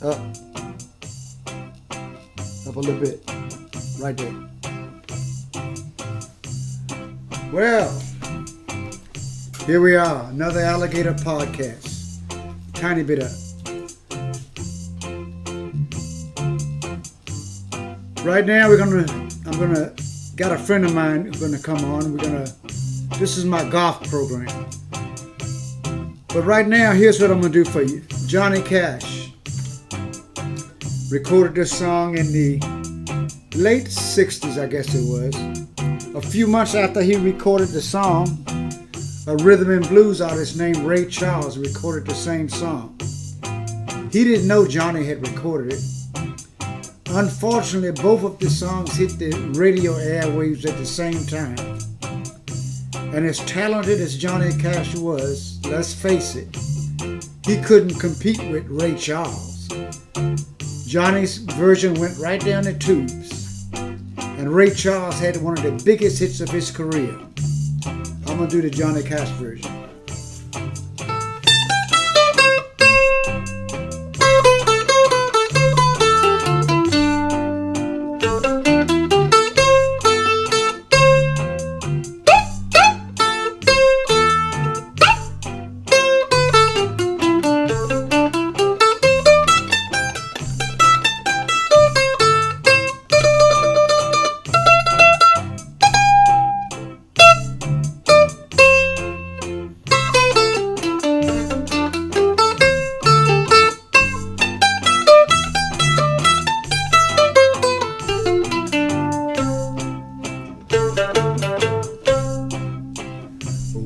Up. Up a little bit. Right there. Well, here we are. Another Alligator podcast. Tiny bit up. Right now got a friend of mine who's gonna come on. This is my golf program. But right now, here's what I'm gonna do for you. Johnny Cash recorded this song in the late 60s, I guess it was. A few months after he recorded the song, a rhythm and blues artist named Ray Charles recorded the same song. He didn't know Johnny had recorded it. Unfortunately, both of the songs hit the radio airwaves at the same time. And as talented as Johnny Cash was, let's face it, he couldn't compete with Ray Charles. Johnny's version went right down the tubes, and Ray Charles had one of the biggest hits of his career. I'm going to do the Johnny Cash version.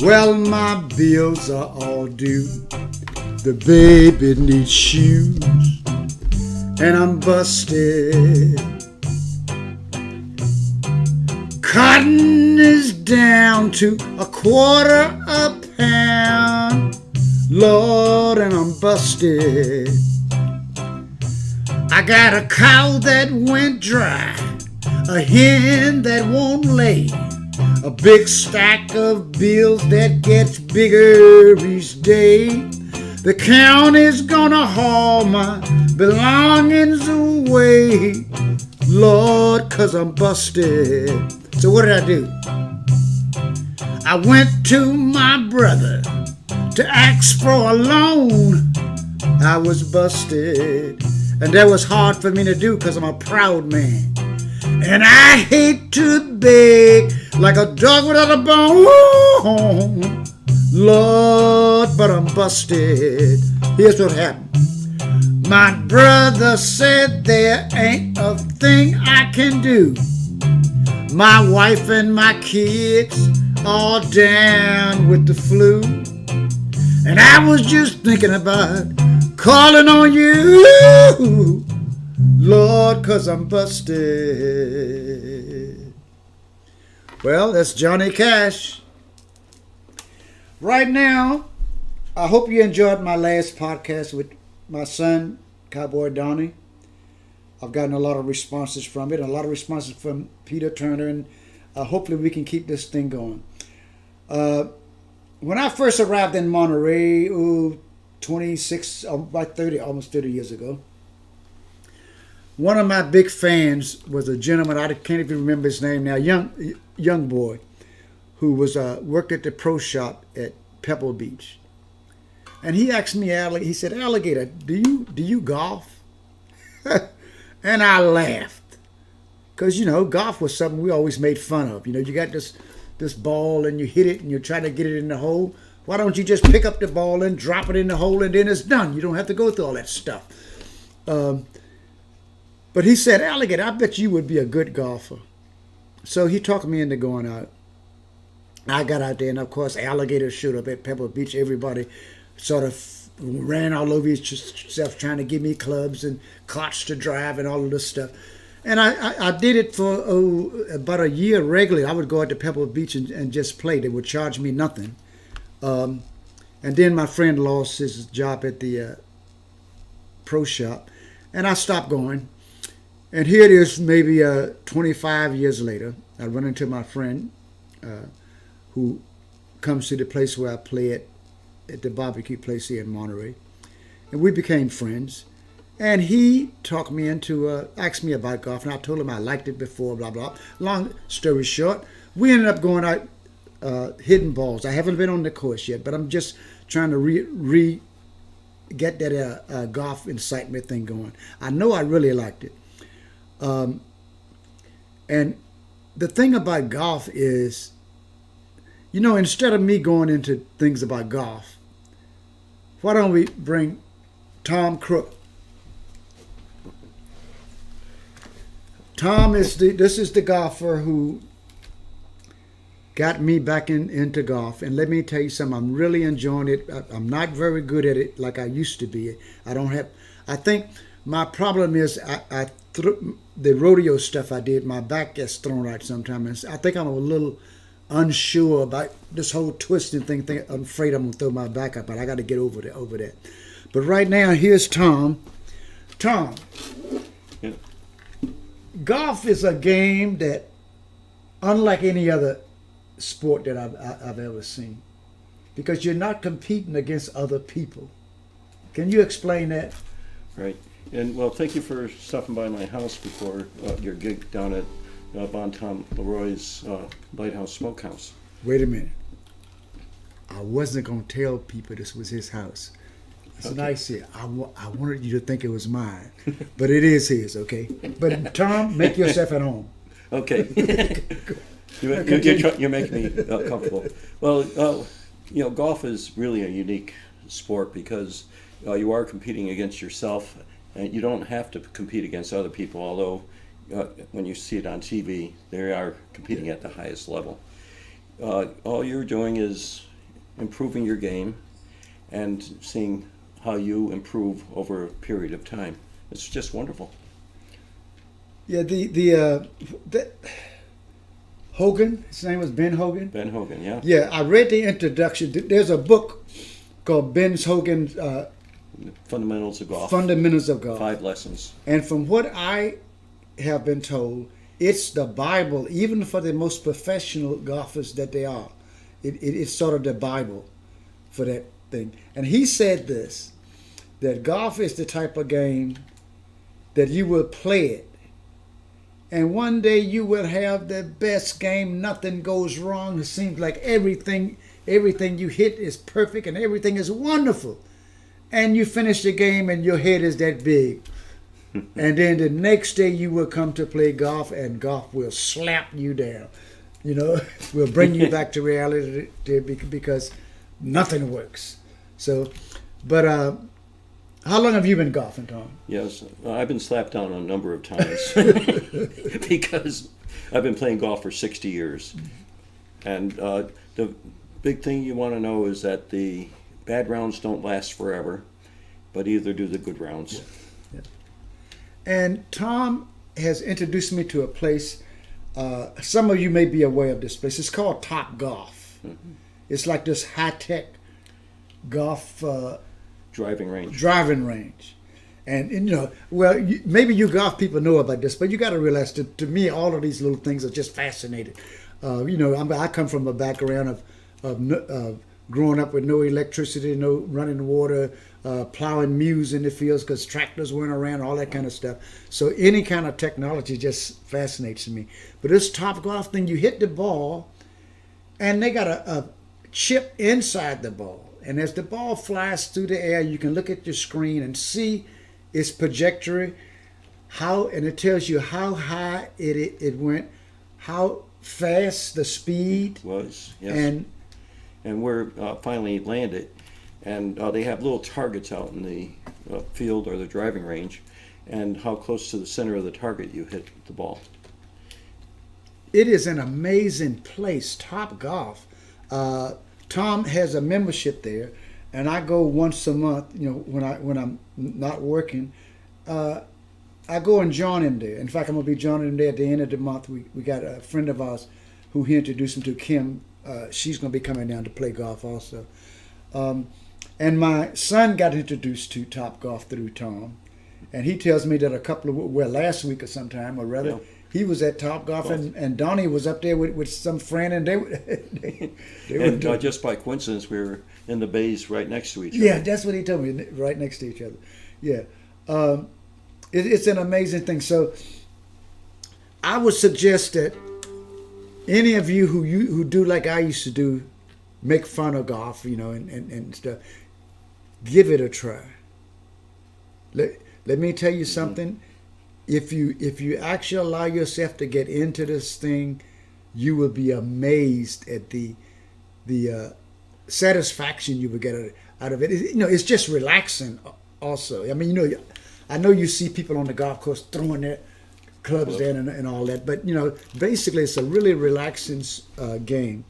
Well, my bills are all due. The baby needs shoes, and I'm busted. Cotton is down to $1/4 a pound. Lord, and I'm busted. I got a cow that went dry, a hen that won't lay, a big stack of bills that gets bigger each day. The county's gonna haul my belongings away, Lord, 'cause I'm busted. So what did I do? I went to my brother to ask for a loan. I was busted, and that was hard for me to do 'cause I'm a proud man. And I hate to beg like a dog without a bone, Lord, but I'm busted. Here's what happened. My brother said there ain't a thing I can do. My wife and my kids all down with the flu, and I was just thinking about calling on you, Lord, 'cause I'm busted. Well, that's Johnny Cash. Right now, I hope you enjoyed my last podcast with my son, Cowboy Donnie. I've gotten a lot of responses from it, a lot of responses from Peter Turner, and hopefully we can keep this thing going. When I first arrived in Monterey, 26, about 30, almost 30 years ago, one of my big fans was a gentleman, I can't even remember his name now, young boy, who was worked at the pro shop at Pebble Beach. And he asked me, he said, "Alligator, do you golf?" And I laughed. Because, golf was something we always made fun of. You got this ball and you hit it and you're trying to get it in the hole. Why don't you just pick up the ball and drop it in the hole and then it's done? You don't have to go through all that stuff. But he said, "Alligator, I bet you would be a good golfer." So he talked me into going out. I got out there, and of course, Alligator showed up at Pebble Beach. Everybody sort of ran all over himself trying to give me clubs and carts to drive and all of this stuff. And I did it for about a year regularly. I would go out to Pebble Beach and just play. They would charge me nothing. And then my friend lost his job at the pro shop, and I stopped going. And here it is, maybe 25 years later. I run into my friend who comes to the place where I play at the barbecue place here in Monterey. And we became friends. And he talked me into, asked me about golf, and I told him I liked it before, blah, blah. Long story short, we ended up going out hitting balls. I haven't been on the course yet, but I'm just trying to get that golf incitement thing going. I know I really liked it. And the thing about golf is, instead of me going into things about golf, why don't we bring Tom Kruk? Tom this is the golfer who got me back into golf. And let me tell you something, I'm really enjoying it. I'm not very good at it like I used to be. I think my problem is the rodeo stuff I did, my back gets thrown out sometimes. I think I'm a little unsure about this whole twisting thing. I'm afraid I'm going to throw my back up, but I got to get over that. But right now, here's Tom. Tom, Yeah. golf is a game that, unlike any other sport that I've ever seen, because you're not competing against other people. Can you explain that? Right. And well, thank you for stopping by my house before your gig down at Bon Tom Leroy's Lighthouse Smokehouse. Wait a minute. I wasn't going to tell people this was his house. It's Okay. nice here. I wanted you to think it was mine, but it is his, okay? But Tom, make yourself at home. Okay. You're making me comfortable. Well, golf is really a unique sport because you are competing against yourself, and you don't have to compete against other people, although when you see it on TV, they are competing at the highest level. All you're doing is improving your game and seeing how you improve over a period of time. It's just wonderful. Yeah, the Hogan, his name was Ben Hogan. Ben Hogan, yeah? Yeah, I read the introduction. There's a book called Ben Hogan's Fundamentals of Golf. Fundamentals of Golf. 5 lessons. And from what I have been told, it's the Bible, even for the most professional golfers that they are. It's sort of the Bible for that thing. And he said this, that golf is the type of game that you will play it. And one day you will have the best game. Nothing goes wrong. It seems like everything you hit is perfect and everything is wonderful. And you finish the game and your head is that big. And then the next day you will come to play golf and golf will slap you down. Will bring you back to reality because nothing works. So, but how long have you been golfing, Tom? Yes, I've been slapped down a number of times because I've been playing golf for 60 years. And the big thing you want to know is that the bad rounds don't last forever, but either do the good rounds. Yeah. And Tom has introduced me to a place, some of you may be aware of this place. It's called Top Golf. Mm-hmm. It's like this high-tech golf driving range. And maybe you golf people know about this, but you got to realize to me, all of these little things are just fascinating. I come from a background of growing up with no electricity, no running water, plowing mules in the fields because tractors weren't around, all that kind of stuff. So any kind of technology just fascinates me. But this Top Golf thing, you hit the ball, and they got a chip inside the ball. And as the ball flies through the air, you can look at your screen and see its trajectory, and it tells you how high it went, how fast the speed was, yes. And where finally landed. And they have little targets out in the field or the driving range, and how close to the center of the target you hit the ball. It is an amazing place, Top Golf. Tom has a membership there, and I go once a month. When I'm not working, I go and join him there. In fact, I'm gonna be joining him there at the end of the month. We got a friend of ours who he introduced him to, Kim. She's gonna be coming down to play golf also. And my son got introduced to Top Golf through Tom, and he tells me that last week or sometime, or rather. Yeah. He was at Top Golf, and Donnie was up there with some friend, and they were just by coincidence, we were in the bays right next to each other. Yeah, that's what he told me, right next to each other. Yeah. it's an amazing thing. So I would suggest that any of you who do like I used to do, make fun of golf, and stuff, give it a try. Let me tell you something. If you actually allow yourself to get into this thing, you will be amazed at the satisfaction you will get out of it. It's just relaxing. Also, I mean, I know you see people on the golf course throwing their clubs there and all that, but basically it's a really relaxing game.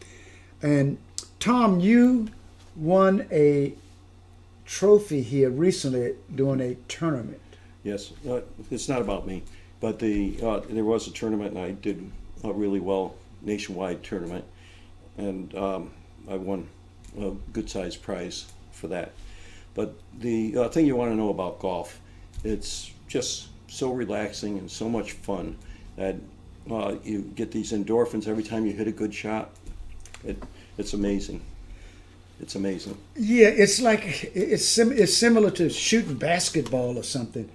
And Tom, you won a trophy here recently during a tournament. Yes, it's not about me, but there was a tournament and I did really well, nationwide tournament, and I won a good-sized prize for that. But the thing you want to know about golf, it's just so relaxing and so much fun that you get these endorphins every time you hit a good shot. It's amazing. It's amazing. Yeah, it's like it's similar to shooting basketball or something.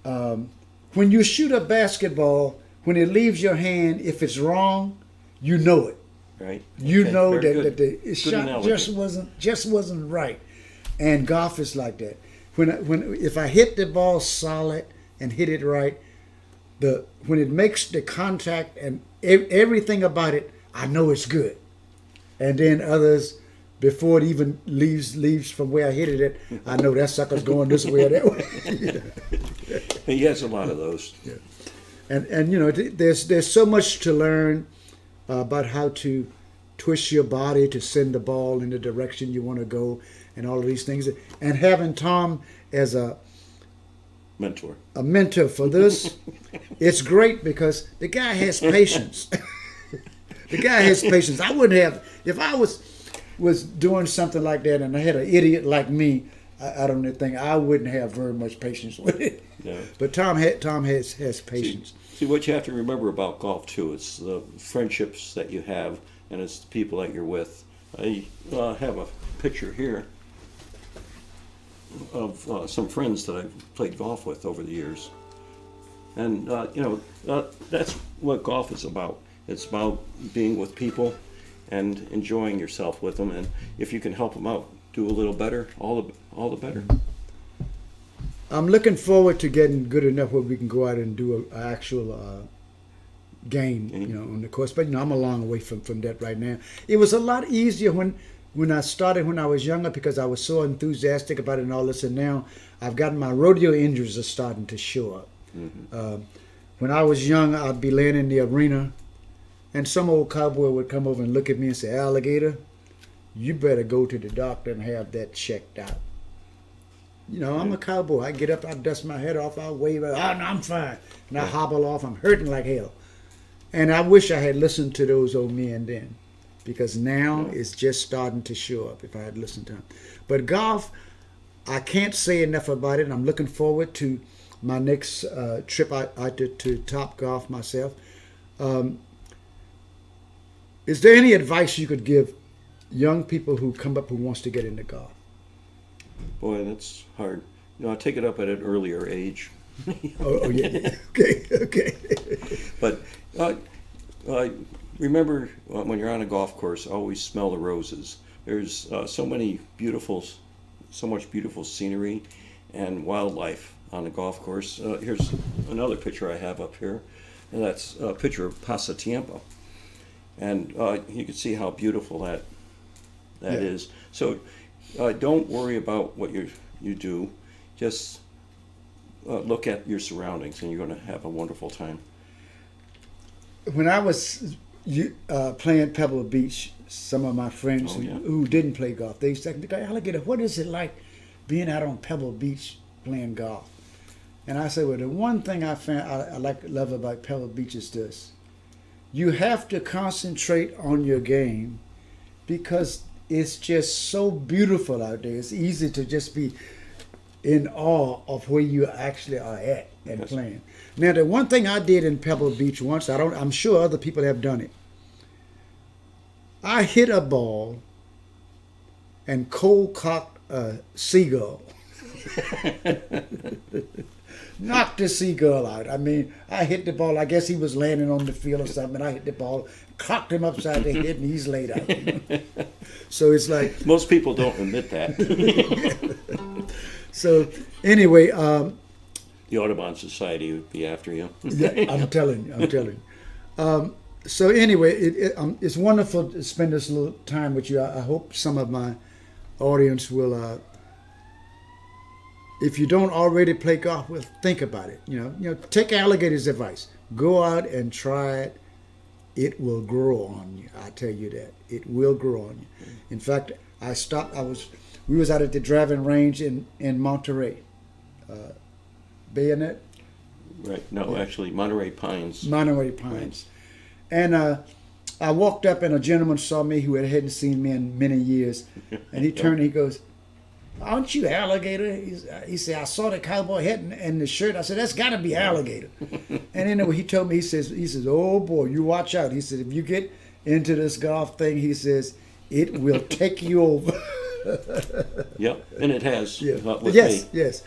When you shoot a basketball, when it leaves your hand, if it's wrong, you know it. Right. You Okay. know Very that good. the shot analogy. just wasn't right. And golf is like that. If I hit the ball solid and hit it right, when it makes the contact and everything about it, I know it's good. And then others, before it even leaves from where I hit it at, I know that sucker's going this way or that way. He has a lot of those. Yeah. And there's so much to learn about how to twist your body to send the ball in the direction you want to go, and all of these things. And having Tom as a mentor for this, it's great because the guy has patience. The guy has patience. I wouldn't have, if I was doing something like that and I had an idiot like me, I don't think I wouldn't have very much patience with it. Yeah. But Tom has patience. See, what you have to remember about golf too, it's the friendships that you have, and it's the people that you're with. I have a picture here of some friends that I've played golf with over the years, and that's what golf is about. It's about being with people and enjoying yourself with them, and if you can help them out, do a little better, all the better. I'm looking forward to getting good enough where we can go out and do an actual game, on the course. But I'm a long way from that right now. It was a lot easier when I started when I was younger because I was so enthusiastic about it and all this. And now I've gotten my rodeo injuries are starting to show up. Mm-hmm. When I was young, I'd be laying in the arena, and some old cowboy would come over and look at me and say, "Alligator, you better go to the doctor and have that checked out." I'm a cowboy. I get up, I dust my head off, I wave, no, I'm fine. And I hobble off, I'm hurting like hell. And I wish I had listened to those old men then, because now it's just starting to show up if I had listened to them. But golf, I can't say enough about it, and I'm looking forward to my next trip out to Top Golf myself. Is there any advice you could give young people who come up who wants to get into golf? Boy, that's hard. I take it up at an earlier age. Oh yeah. Okay. But remember, when you're on a golf course, always smell the roses. There's so much beautiful scenery and wildlife on the golf course. Here's another picture I have up here, and that's a picture of Pasatiempo. And you can see how beautiful that is. So don't worry about what you do. Just look at your surroundings, and you're going to have a wonderful time. When I was playing Pebble Beach, some of my friends who didn't play golf, they used to say, "Alligator, what is it like being out on Pebble Beach playing golf?" And I said, "Well, the one thing I found I love about Pebble Beach is this: you have to concentrate on your game because it's just so beautiful out there. It's easy to just be in awe of where you actually are at and playing." Now, the one thing I did in Pebble Beach once, I'm sure other people have done it. I hit a ball and cold cocked a seagull. knocked the seagull out. I mean, I hit the ball. I guess he was landing on the field or something. And I hit the ball, cocked him upside the head, and he's laid out. So it's like Most people don't admit that. so. Anyway, The Audubon Society would be after you. yeah, I'm telling you. So anyway, it's wonderful to spend this little time with you. I hope some of my audience will. If you don't already play golf, well, think about it. Take Alligator's advice. Go out and try it. It will grow on you. I tell you that. It will grow on you. In fact, we was out at the driving range in Monterey. Bayonet? Right. No, actually, Monterey Pines. Monterey Pines. And I walked up and a gentleman saw me who hadn't seen me in many years. And he turned and he goes, "Aren't you Alligator?" He said, "I saw the cowboy hat and the shirt." I said, "That's got to be Alligator." And anyway, he told me, he says, "Oh boy, you watch out." He said, "If you get into this golf thing," he says, "it will take you over." Yep, and it has. Yeah. With Yes, me. yes.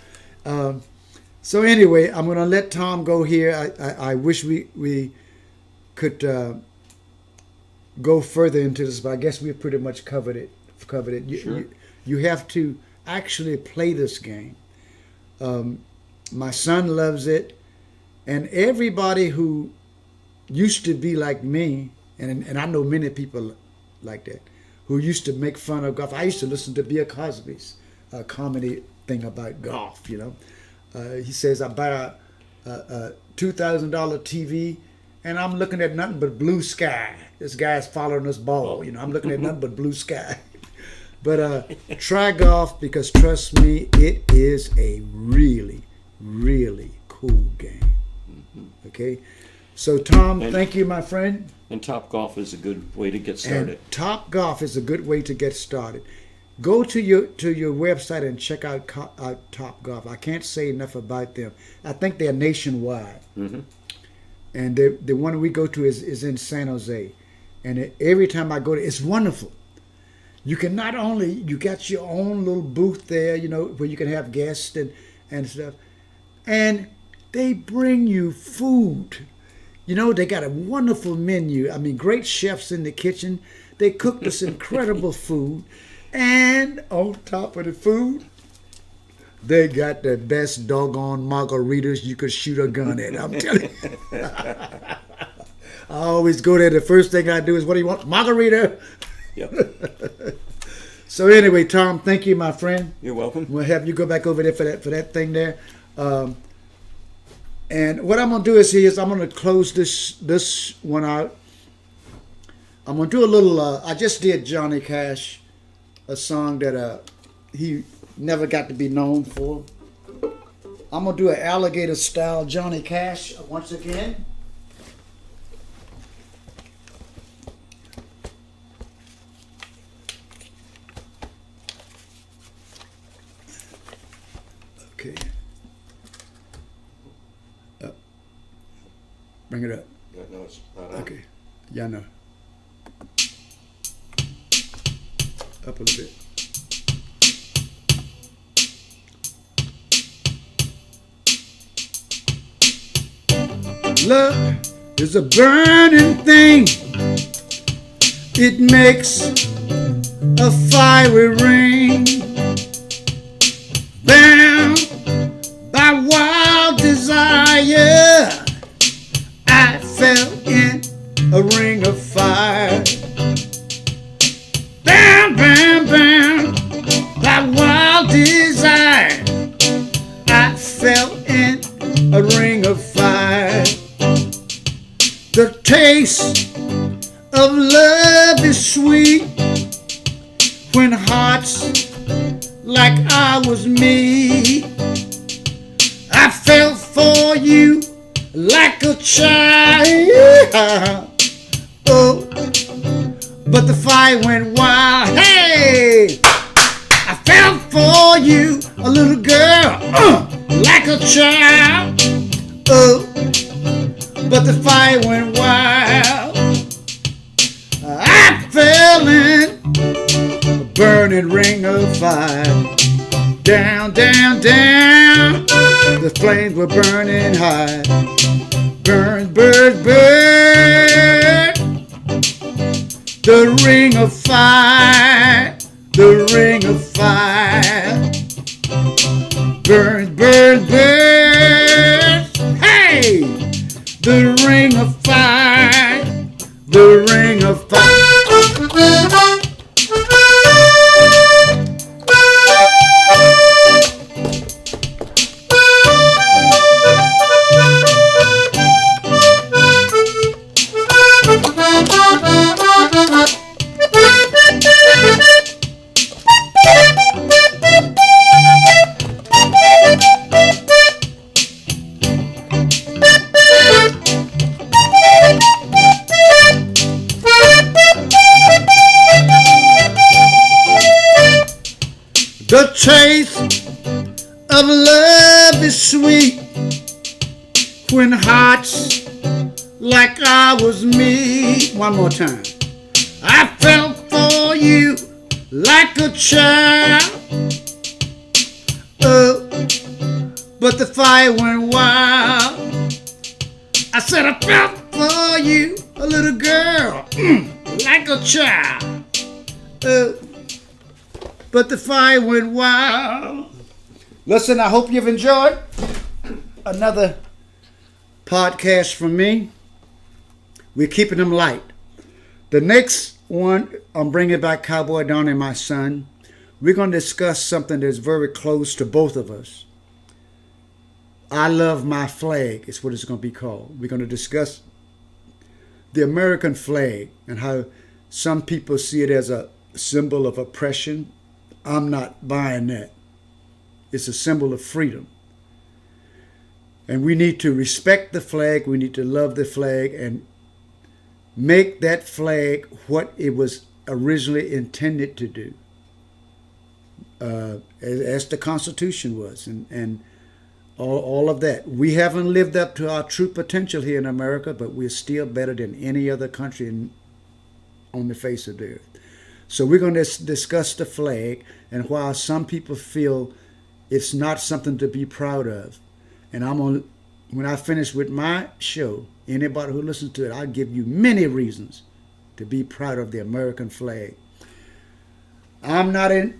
So anyway, I'm going to let Tom go here. I wish we could go further into this, but I guess we've pretty much covered it. Sure. You have to actually play this game. My son loves it, and everybody who used to be like me, and I know many people like that, who used to make fun of golf. I used to listen to Bill Cosby's comedy thing about golf, He says, I buy a $2,000 TV, and I'm looking at nothing but blue sky. This guy's following this ball, I'm looking at nothing but blue sky. But try golf, because trust me, it is a really, really cool game. Okay? So Tom, thank you, my friend. And Top Golf is a good way to get started. And Top Golf is a good way to get started. Go to your website and check out Top Golf. I can't say enough about them. I think they're nationwide. Mm-hmm. And the one we go to is in San Jose. And every time I go to, it's wonderful. You can not only, you got your own little booth there, where you can have guests and stuff. And they bring you food. They got a wonderful menu. I mean, great chefs in the kitchen. They cook this incredible food. And on top of the food, they got the best doggone margaritas you could shoot a gun at. I'm telling you. I always go there. The first thing I do is, what do you want? Margarita. Yep. So anyway, Tom, thank you, my friend. You're welcome. We'll have you go back over there for that thing there. And what I'm going to do is I'm going to close this one out. I'm going to do a little, I just did Johnny Cash, a song that he never got to be known for. I'm going to do an Alligator style Johnny Cash once again. Okay. Bring it up. No, it's not on. Okay. Yeah, I know. Up a little bit. Love is a burning thing. It makes a fiery ring. Bound by wild desire, I fell in a ring of fire. Bound, bound, bound by wild desire, I fell in a ring of fire. The taste of love is sweet when hearts like I was me. I fell for you like a child. Oh, but the fire went wild. Hey, I fell for you, a little girl, like a child. Oh, but the fire went wild. I fell in a burning ring of fire. Down, down, down. The flames were burning high. Burn, burn, burn. The ring of fire. The ring of fire. Burn, burn, burn. Hey! The ring of fire. The ring of fire. The taste of love is sweet when hearts like ours meet. One more time. I fell for you like a child. Oh, but the fire went wild. I said I fell for you, a little girl, like a child. Oh, but the fire went wild. Listen, I hope you've enjoyed another podcast from me. We're keeping them light. The next one, I'm bringing back Cowboy Don and my son. We're going to discuss something that's very close to both of us. I love my flag is what it's going to be called. We're going to discuss the American flag and how some people see it as a symbol of oppression. I'm not buying that. It's a symbol of freedom. And we need to respect the flag. We need to love the flag and make that flag what it was originally intended to do, as the Constitution was, and all of that. We haven't lived up to our true potential here in America, but we're still better than any other country on the face of the earth. So we're going to discuss the flag and why some people feel it's not something to be proud of. And when I finish with my show, anybody who listens to it, I'll give you many reasons to be proud of the American flag. I'm not in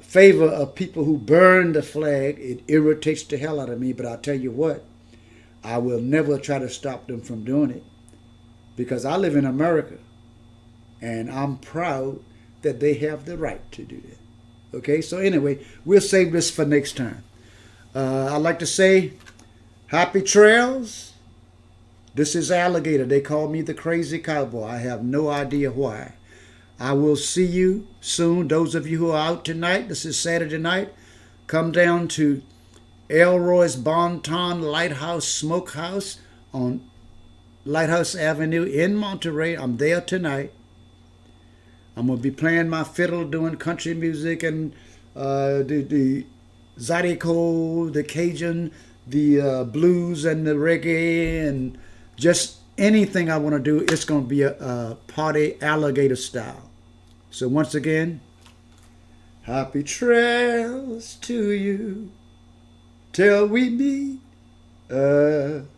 favor of people who burn the flag. It irritates the hell out of me, but I'll tell you what, I will never try to stop them from doing it because I live in America. And I'm proud that they have the right to do that. Okay, so anyway, we'll save this for next time. I'd like to say happy trails. This is Alligator. They call me the crazy cowboy. I have no idea why. I will see you soon. Those of you who are out tonight, this is Saturday night, come down to Elroy's Bonton Lighthouse Smokehouse on Lighthouse Avenue in Monterey. I'm there tonight. I'm going to be playing my fiddle, doing country music and the Zydeco, the Cajun, the blues and the reggae and just anything I want to do. It's going to be a party Alligator style. So once again, happy trails to you till we meet again.